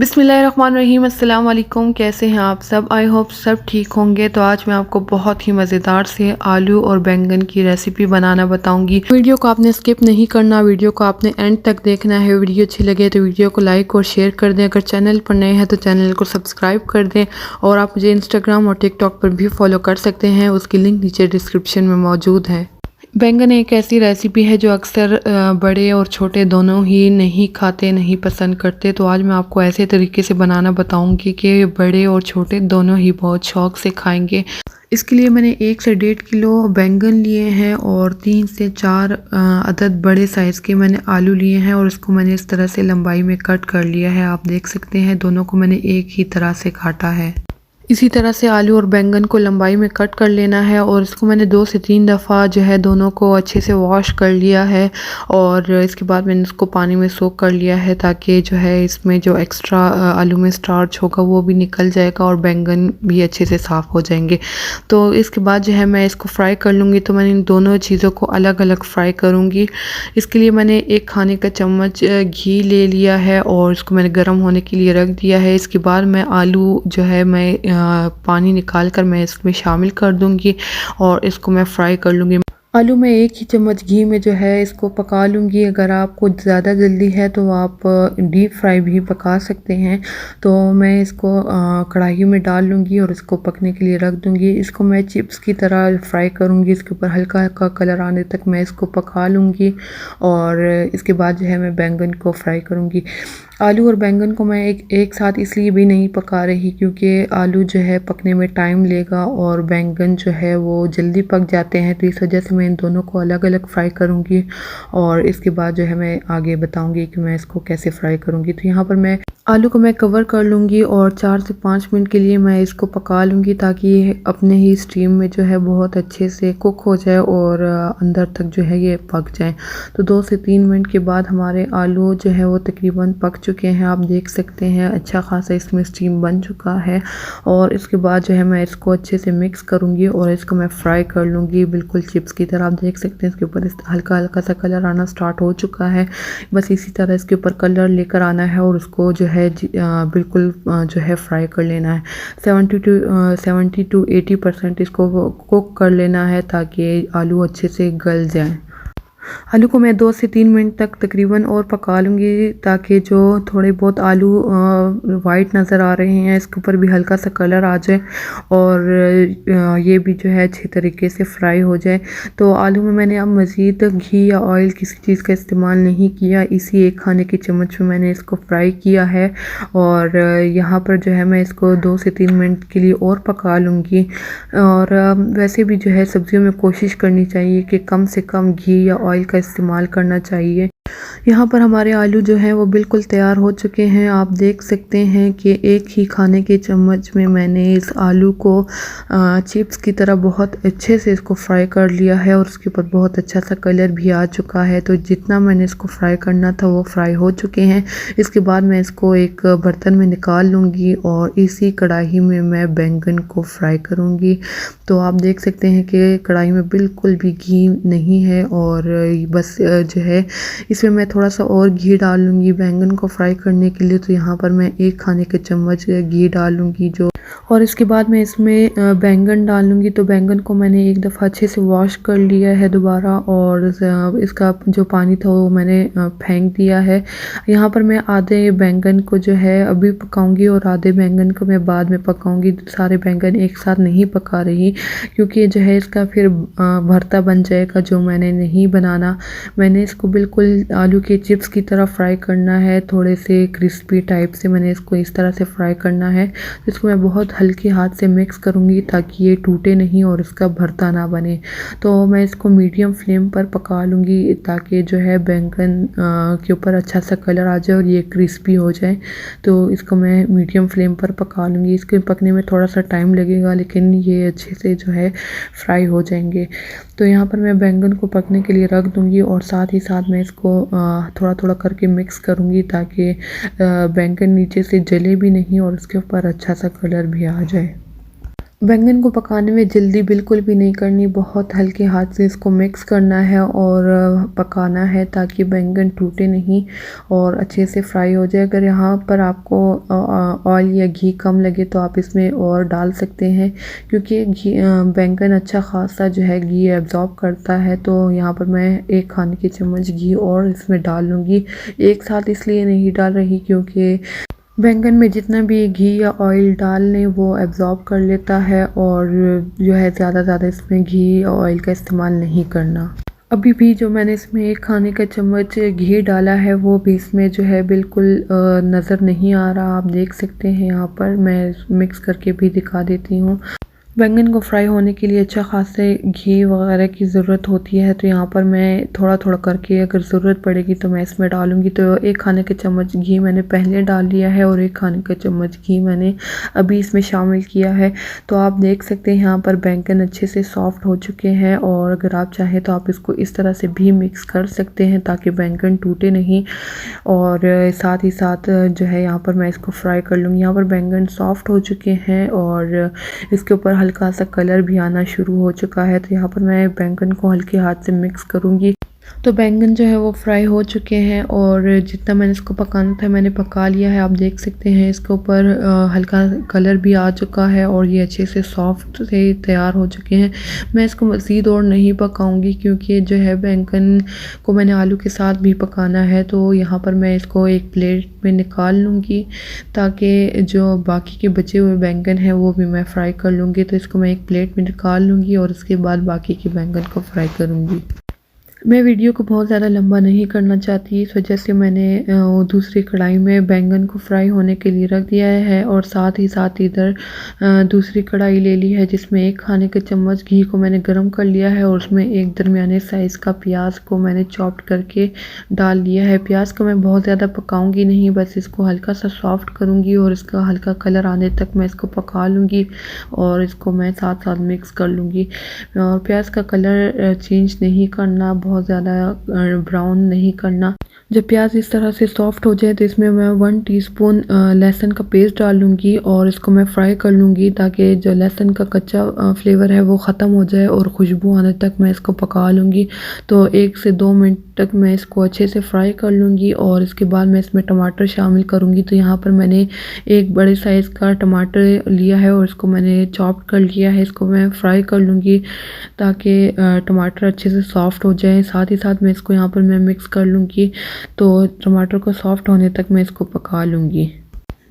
बिस्मिल्लाहिर्रहमानिर्रहीम। अस्सलाम वालेकुम। कैसे हैं आप सब? आई होप सब ठीक होंगे। तो आज मैं आपको बहुत ही मज़ेदार से आलू और बैंगन की रेसिपी बनाना बताऊंगी। वीडियो को आपने स्किप नहीं करना, वीडियो को आपने एंड तक देखना है। वीडियो अच्छी लगे तो वीडियो को लाइक और शेयर कर दें। अगर चैनल पर नए हैं तो चैनल को सब्सक्राइब कर दें और आप मुझे इंस्टाग्राम और टिकटॉक पर भी फॉलो कर सकते हैं, उसकी लिंक नीचे डिस्क्रिप्शन में मौजूद है। बैंगन एक ऐसी रेसिपी है जो अक्सर बड़े और छोटे दोनों ही नहीं खाते, नहीं पसंद करते। तो आज मैं आपको ऐसे तरीके से बनाना बताऊंगी कि बड़े और छोटे दोनों ही बहुत शौक से खाएंगे। इसके लिए मैंने 1 से 1.5 किलो बैंगन लिए हैं और 3 से 4 अदद बड़े साइज़ के मैंने आलू लिए हैं और इसको मैंने इस तरह से लंबाई में कट कर लिया है। आप देख सकते हैं दोनों को मैंने एक ही तरह से काटा है। इसी तरह से आलू और बैंगन को लंबाई में कट कर लेना है और इसको मैंने 2 से 3 दफ़ा जो है दोनों को अच्छे से वॉश कर लिया है और इसके बाद मैंने इसको पानी में सोक कर लिया है ताकि जो है इसमें जो एक्स्ट्रा आलू में स्टार्च होगा वो भी निकल जाएगा और बैंगन भी अच्छे से साफ़ हो जाएंगे। तो इसके बाद जो है मैं इसको फ्राई कर लूँगी। तो मैंने इन दोनों चीज़ों को अलग अलग फ्राई करूँगी। इसके लिए मैंने 1 खाने का चम्मच घी ले लिया है और इसको मैंने गर्म होने के लिए रख दिया है। इसके बाद मैं आलू जो है मैं पानी निकाल कर मैं इसमें शामिल कर दूंगी और इसको मैं फ्राई कर लूँगी। आलू में 1 ही चम्मच घी में जो है इसको पका लूँगी। अगर आपको ज़्यादा जल्दी है तो आप डीप फ्राई भी पका सकते हैं। तो मैं इसको कढ़ाई में डाल लूँगी और इसको पकने के लिए रख दूँगी। इसको मैं चिप्स की तरह फ्राई करूँगी। इसके ऊपर हल्का हल्का कलर आने तक मैं इसको पका लूँगी और इसके बाद जो है मैं बैंगन को फ्राई करूँगी। आलू और बैंगन को मैं एक साथ इसलिए भी नहीं पका रही क्योंकि आलू जो है पकने में टाइम लेगा और बैंगन जो है वो जल्दी पक जाते हैं। तो इस वजह से मैं इन दोनों को अलग अलग फ्राई करूँगी और इसके बाद जो है मैं आगे बताऊँगी कि मैं इसको कैसे फ्राई करूँगी। तो यहाँ पर मैं आलू को मैं कवर कर लूँगी और 4 से 5 मिनट के लिए मैं इसको पका लूँगी ताकि ये अपने ही स्टीम में जो है बहुत अच्छे से कुक हो जाए और अंदर तक जो है ये पक जाए। तो 2 से 3 मिनट के बाद हमारे आलू जो है वो तकरीबन पक चुके हैं। आप देख सकते हैं अच्छा खासा इसमें स्टीम बन चुका है और इसके बाद जो है मैं इसको अच्छे से मिक्स करूँगी और इसको मैं फ्राई कर लूँगी बिल्कुल चिप्स की तरह। आप देख सकते हैं इसके ऊपर हल्का हल्का सा कलर आना स्टार्ट हो चुका है। बस इसी तरह इसके ऊपर कलर लेकर आना है और उसको जो है बिल्कुल जो है फ्राई कर लेना है। 70 to 80% इसको कुक कर लेना है ताकि आलू अच्छे से गल जाए। आलू को मैं 2 से 3 मिनट तक तकरीबन और पका लूँगी ताकि जो थोड़े बहुत आलू वाइट नज़र आ रहे हैं इसके ऊपर भी हल्का सा कलर आ जाए और ये भी जो है अच्छी तरीके से फ्राई हो जाए। तो आलू में मैंने अब मज़ीद घी या ऑयल किसी चीज़ का इस्तेमाल नहीं किया, इसी 1 खाने की चम्मच में मैंने इसको फ्राई किया है और यहाँ पर जो है मैं इसको 2 से 3 मिनट के लिए और पका लूँगी। और वैसे भी जो है सब्जियों में कोशिश करनी चाहिए कि कम से कम घी या ऑयल का इस्तेमाल करना चाहिए। यहाँ पर हमारे आलू जो हैं वो बिल्कुल तैयार हो चुके हैं। आप देख सकते हैं कि 1 ही खाने के चम्मच में मैंने इस आलू को चिप्स की तरह बहुत अच्छे से इसको फ्राई कर लिया है और उसके ऊपर बहुत अच्छा सा कलर भी आ चुका है। तो जितना मैंने इसको फ्राई करना था वो फ्राई हो चुके हैं। इसके बाद मैं इसको एक बर्तन में निकाल लूँगी और इसी कढ़ाई में मैं बैंगन को फ्राई करूँगी। तो आप देख सकते हैं कि कढ़ाई में बिल्कुल भी घी नहीं है और बस जो है इसमें मैं थोड़ा सा और घी डाल लूँगी बैंगन को फ्राई करने के लिए। तो यहाँ पर मैं 1 खाने के चम्मच घी डाल लूँगी और इसके बाद मैं इसमें बैंगन डाल लूँगी। तो बैंगन को मैंने एक दफ़ा अच्छे से वॉश कर लिया है दोबारा और इसका जो पानी था वो मैंने फेंक दिया है। यहाँ पर मैं आधे बैंगन को जो है अभी पकाऊंगी और आधे बैंगन को मैं बाद में पकाऊंगी। सारे बैंगन एक साथ नहीं पका रही क्योंकि जो है इसका फिर भरता बन जाएगा जो मैंने नहीं बनाना। मैंने इसको बिल्कुल आलू के चिप्स की तरह फ्राई करना है, थोड़े से क्रिस्पी टाइप से मैंने इसको इस तरह से फ्राई करना है। इसको मैं बहुत हल्के हाथ से मिक्स करूँगी ताकि ये टूटे नहीं और इसका भरता ना बने। तो मैं इसको मीडियम फ्लेम पर पका लूँगी ताकि जो है बैंगन के ऊपर अच्छा सा कलर आ जाए और ये क्रिस्पी हो जाए। तो इसको मैं मीडियम फ्लेम पर पका लूँगी। इसके पकने में थोड़ा सा टाइम लगेगा लेकिन ये अच्छे से जो है फ्राई हो जाएंगे। तो यहाँ पर मैं बैंगन को पकने के लिए रख दूँगी और साथ ही साथ मैं इसको थोड़ा थोड़ा करके मिक्स करूँगी ताकि बैंगन नीचे से जले भी नहीं और इसके ऊपर अच्छा सा कलर भी आ जाए। बैंगन को पकाने में जल्दी बिल्कुल भी नहीं करनी, बहुत हल्के हाथ से इसको मिक्स करना है और पकाना है ताकि बैंगन टूटे नहीं और अच्छे से फ्राई हो जाए। अगर यहाँ पर आपको ऑयल या घी कम लगे तो आप इसमें और डाल सकते हैं, क्योंकि बैंगन अच्छा खासा जो है घी एब्जॉर्ब करता है। तो यहाँ पर मैं 1 खाने की चम्मच घी और इसमें डाल लूँगी। एक साथ इसलिए नहीं डाल रही क्योंकि बैंगन में जितना भी घी या ऑयल डाल लें वो एब्ज़ॉर्ब कर लेता है, और जो है ज़्यादा इसमें घी या ऑयल का इस्तेमाल नहीं करना। अभी भी जो मैंने इसमें 1 खाने का चम्मच घी डाला है वो भी इसमें जो है बिल्कुल नज़र नहीं आ रहा। आप देख सकते हैं, यहाँ पर मैं मिक्स करके भी दिखा देती हूँ। बैंगन को फ्राई होने के लिए अच्छा खासे घी वगैरह की ज़रूरत होती है, तो यहाँ पर मैं थोड़ा करके अगर ज़रूरत पड़ेगी तो मैं इसमें डालूँगी। तो 1 खाने का चम्मच घी मैंने पहले डाल लिया है और 1 खाने का चम्मच घी मैंने अभी इसमें शामिल किया है। तो आप देख सकते हैं यहाँ पर बैंगन अच्छे से सॉफ्ट हो चुके हैं, और अगर आप चाहें तो आप इसको इस तरह से भी मिक्स कर सकते हैं ताकि बैंगन टूटे नहीं। और साथ ही साथ जो है यहाँ पर मैं इसको फ्राई कर लूँगी। यहाँ पर बैंगन सॉफ्ट हो चुके हैं और इसके ऊपर हल्का सा कलर भी आना शुरू हो चुका है। तो यहाँ पर मैं बैंगन को हल्के हाथ से मिक्स करूँगी। तो बैंगन जो है वो फ्राई हो चुके हैं और जितना मैंने इसको पकाना था मैंने पका लिया है। आप देख सकते हैं इसके ऊपर हल्का कलर भी आ चुका है और ये अच्छे से सॉफ्ट से तैयार हो चुके हैं। मैं इसको मज़ीद और नहीं पकाऊंगी क्योंकि जो है बैंगन को मैंने आलू के साथ भी पकाना है। तो यहाँ पर मैं इसको एक प्लेट में निकाल लूँगी ताकि जो बाकी के बचे हुए बैंगन हैं वो भी मैं फ्राई कर लूँगी। तो इसको मैं एक प्लेट में निकाल लूँगी और उसके बाद बाकी के बैंगन को फ्राई करूँगी। मैं वीडियो को बहुत ज़्यादा लंबा नहीं करना चाहती, इस वजह से मैंने दूसरी कढ़ाई में बैंगन को फ्राई होने के लिए रख दिया है और साथ ही साथ इधर दूसरी कढ़ाई ले ली है जिसमें 1 खाने के चम्मच घी को मैंने गरम कर लिया है और उसमें एक दरमियाने साइज़ का प्याज को मैंने चॉप्ड करके डाल लिया है। प्याज को मैं बहुत ज़्यादा पकाऊंगी नहीं, बस इसको हल्का सा सॉफ्ट करूँगी और इसका हल्का कलर आने तक मैं इसको पका लूँगी और इसको मैं साथ साथ मिक्स कर लूँगी। और प्याज का कलर चेंज नहीं करना, बहुत ज़्यादा ब्राउन नहीं करना। जब प्याज इस तरह से सॉफ्ट हो जाए तो इसमें मैं 1 टीस्पून लहसुन का पेस्ट डाल लूँगी और इसको मैं फ्राई कर लूँगी ताकि जो लहसुन का कच्चा फ्लेवर है वो ख़त्म हो जाए और खुशबू आने तक मैं इसको पका लूँगी। तो 1 से 2 मिनट तक मैं इसको अच्छे से फ्राई कर लूँगी और इसके बाद मैं इसमें टमाटर शामिल करूँगी। तो यहाँ पर मैंने एक बड़े साइज़ का टमाटर लिया है और इसको मैंने चॉप कर लिया है। इसको मैं फ्राई कर लूँगी ताकि टमाटर अच्छे से सॉफ्ट हो जाए। साथ ही साथ मैं इसको यहाँ पर मैं मिक्स कर लूँगी, तो टमाटर को सॉफ्ट होने तक मैं इसको पका लूँगी।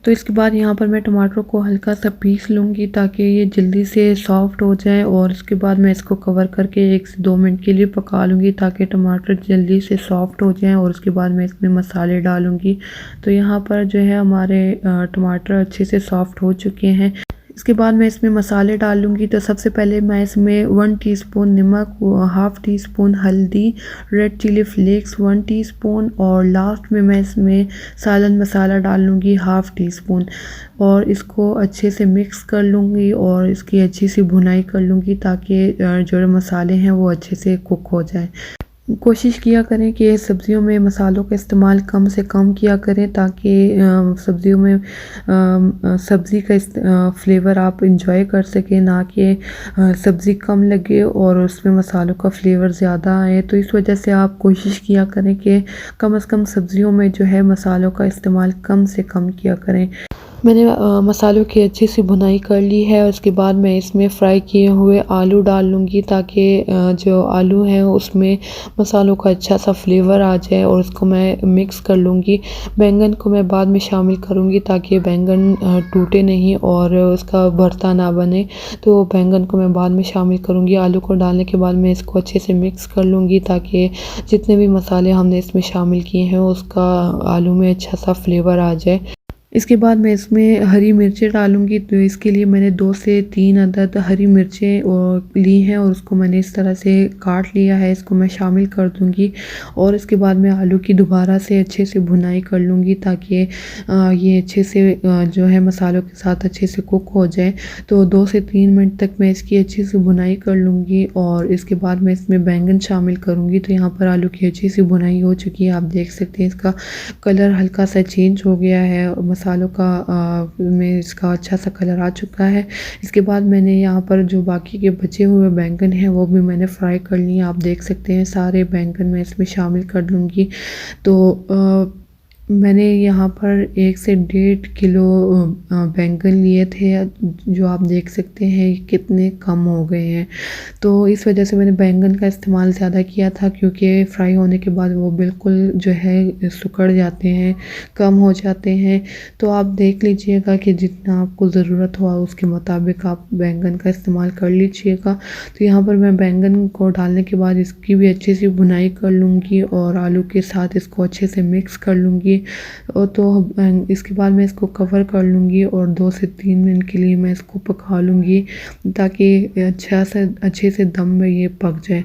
तो इसके बाद यहाँ पर मैं टमाटर को हल्का सा पीस लूँगी ताकि ये जल्दी से सॉफ्ट हो जाए और इसके बाद मैं इसको कवर करके 1 से 2 मिनट के लिए पका लूँगी ताकि टमाटर जल्दी से सॉफ्ट हो जाएं। और उसके बाद मैं इसमें मसाले डालूँगी। तो यहाँ पर जो है हमारे टमाटर अच्छे से सॉफ्ट हो चुके हैं। इसके बाद मैं इसमें मसाले डाल लूँगी। तो सबसे पहले मैं इसमें 1 टीस्पून नमक, हाफ़ टीस्पून हल्दी, रेड चिली फ्लेक्स 1 टीस्पून और लास्ट में मैं इसमें सालन मसाला डाल लूँगी हाफ़ टीस्पून और इसको अच्छे से मिक्स कर लूँगी और इसकी अच्छी सी भुनाई कर लूँगी ताकि जो मसाले हैं वो अच्छे से कुक हो जाए। कोशिश किया करें कि सब्ज़ियों में मसालों का इस्तेमाल कम से कम किया करें ताकि सब्ज़ियों में सब्ज़ी का फ्लेवर आप इंजॉय कर सकें, ना कि सब्ज़ी कम लगे और उसमें मसालों का फ्लेवर ज़्यादा आए। तो इस वजह से आप कोशिश किया करें कि कम से कम सब्ज़ियों में जो है मसालों का इस्तेमाल कम से कम किया करें। मैंने मसालों की अच्छी सी भुनाई कर ली है। उसके बाद मैं इसमें फ्राई किए हुए आलू डाल लूँगी ताकि जो आलू है उसमें मसालों का अच्छा सा फ्लेवर आ जाए और उसको मैं मिक्स कर लूँगी। बैंगन को मैं बाद में शामिल करूँगी ताकि बैंगन टूटे नहीं और उसका भरता ना बने, तो बैंगन को मैं बाद में शामिल करूँगी। आलू को डालने के बाद मैं इसको अच्छे से मिक्स कर लूँगी ताकि जितने भी मसाले हमने इसमें शामिल किए हैं उसका आलू में अच्छा सा फ्लेवर आ जाए। इसके बाद मैं इसमें हरी मिर्चें डालूँगी। तो इसके लिए मैंने 2 से 3 अदद हरी मिर्चें ली हैं और उसको मैंने इस तरह से काट लिया है। इसको मैं शामिल कर दूँगी और इसके बाद मैं आलू की दोबारा से अच्छे से भुनाई कर लूँगी ताकि ये अच्छे से जो है मसालों के साथ अच्छे से कुक हो जाए। तो 2 से 3 मिनट तक मैं इसकी अच्छी सी भुनाई कर लूँगी और इसके बाद मैं इसमें बैंगन शामिल करूँगी। तो यहाँ पर आलू की अच्छी सी भुनाई हो चुकी है। आप देख सकते हैं इसका कलर हल्का सा चेंज हो गया है, मसालों का में इसका अच्छा सा कलर आ चुका है। इसके बाद मैंने यहाँ पर जो बाकी के बचे हुए बैंगन हैं वो भी मैंने फ्राई कर लिए। आप देख सकते हैं सारे बैंगन मैं इसमें शामिल कर लूँगी। तो मैंने यहाँ पर 1 से 1.5 किलो बैंगन लिए थे, जो आप देख सकते हैं कितने कम हो गए हैं। तो इस वजह से मैंने बैंगन का इस्तेमाल ज़्यादा किया था, क्योंकि फ्राई होने के बाद वो बिल्कुल जो है सिकुड़ जाते हैं, कम हो जाते हैं। तो आप देख लीजिएगा कि जितना आपको ज़रूरत हो उसके मुताबिक आप बैंगन का इस्तेमाल कर लीजिएगा। तो यहाँ पर मैं बैंगन को डालने के बाद इसकी भी अच्छी सी भुनाई कर लूँगी और आलू के साथ इसको अच्छे से मिक्स कर लूँगी। तो इसके बाद मैं इसको कवर कर लूँगी और 2 से 3 मिनट के लिए मैं इसको पका लूँगी, ताकि अच्छे से दम में ये पक जाए।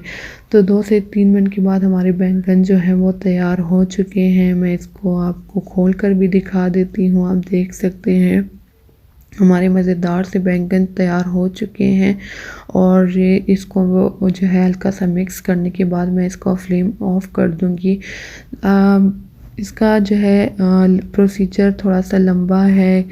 तो 2 से 3 मिनट के बाद हमारे बैंगन जो हैं वो तैयार हो चुके हैं। मैं इसको आपको खोल कर भी दिखा देती हूँ। आप देख सकते हैं हमारे मज़ेदार से बैंगन तैयार हो चुके हैं। और ये इसको वो जो है हल्का सा मिक्स करने के बाद मैं इसको फ्लेम ऑफ कर दूँगी। इसका जो है प्रोसीजर थोड़ा सा लंबा है,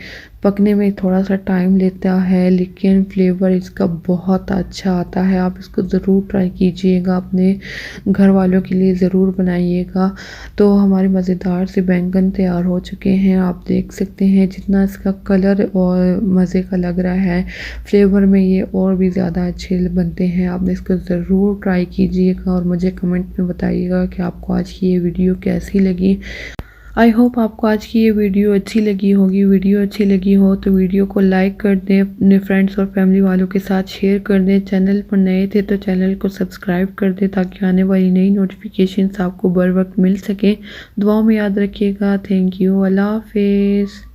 पकने में थोड़ा सा टाइम लेता है, लेकिन फ्लेवर इसका बहुत अच्छा आता है। आप इसको ज़रूर ट्राई कीजिएगा, अपने घर वालों के लिए ज़रूर बनाइएगा। तो हमारे मज़ेदार से बैंगन तैयार हो चुके हैं। आप देख सकते हैं जितना इसका कलर और मज़े का लग रहा है, फ्लेवर में ये और भी ज़्यादा अच्छे बनते हैं। आप इसको ज़रूर ट्राई कीजिएगा और मुझे कमेंट में बताइएगा कि आपको आज की ये वीडियो कैसी लगी। आई होप आपको आज की ये वीडियो अच्छी लगी होगी। वीडियो अच्छी लगी हो तो वीडियो को लाइक कर दें, अपने फ्रेंड्स और फैमिली वालों के साथ शेयर कर दें। चैनल पर नए थे तो चैनल को सब्सक्राइब कर दें, ताकि आने वाली नई नोटिफिकेशंस आपको बर वक्त मिल सके। दुआओं में याद रखिएगा। Thank you. अल्लाह हाफिज़।